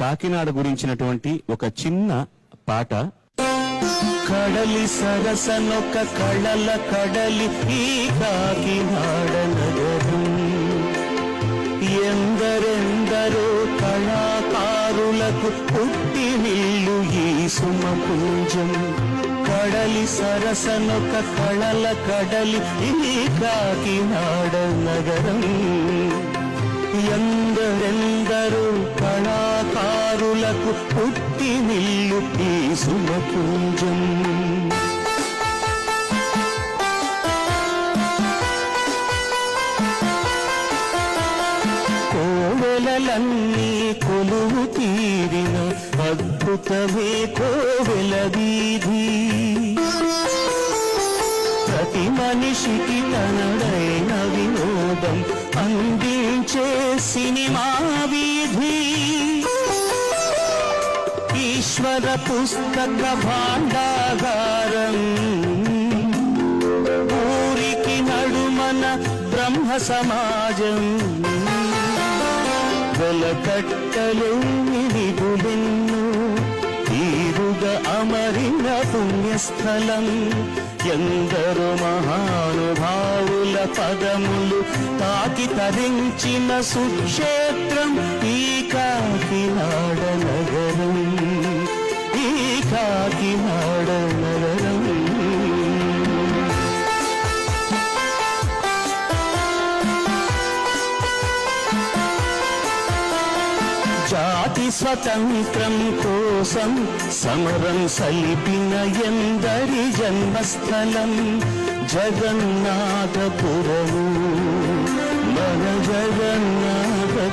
కాకినాడ గురించినటువంటి ఒక చిన్న పాట. కడలి సరసనొక కళల కడలి ఈ కాకినాడ నగరం, ఎందరెందరో కళాకారులకు పుట్టినిల్లు ఈ సుమపుంజం. కడలి సరసనొక కళల కడలి ఈ కాకినాడ నగరం, ఎందరెందరో కళాకారులకు పుట్టినిల్లు ఈ సుమపుంజం. కోవెలలన్నీ కొలువు తీరిన అద్భుతమే కోవెల వీధి, ప్రతి మనిషికి తనదైన వినోదం అందించే సినిమా వీధి. ఈశ్వర పుస్తక భాండాగారం, ఊరికి నడుమన బ్రహ్మ సమాజం, వెలకట్టలేని నిధులెన్నో తీరుగా అమరిన పుణ్యస్థలం. ఎందరో మహానుభావుల పదములు తాకి తరించిన సుక్షేత్రం ఈ కాకినాడ నగరం, ఈ కాకినాడ నగరం. జాతి స్వతంత్రం కోసం సమరం సలిపిన ఎందరి జన్మస్థలం జగన్నాథపురము, మన జగన్నాథపురము.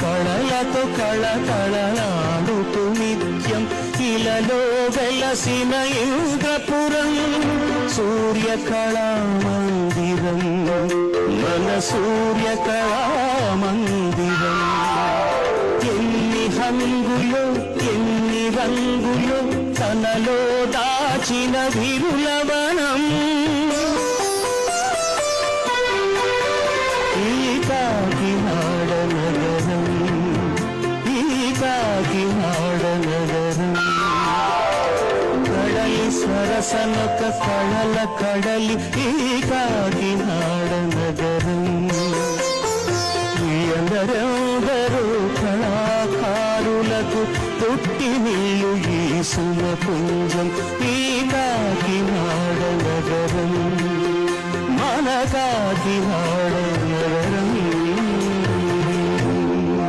కళలతో కళకళలాడుతూ నిత్యం ఇలలో వెలసిన ఇంద్రపురం, సూర్యకళా మందిరం, మన సూర్యకళా మందిరం. ఎన్ని హంగులో ఎన్ని రంగులో తనలో దాచిన విరులవనం, ఈ కాకినాడ నగరం, ఈ కాకినాడ నగరం. కడలి సరసనొక కళల కడలి ఈ కాకినాడ నగరం, ఎందరెందరో కళాకారులకు పుట్టినిల్లు ఈ సుమపుంజం, ఈ కాకినాడ నగరం, మన కాకినాడ నగరం.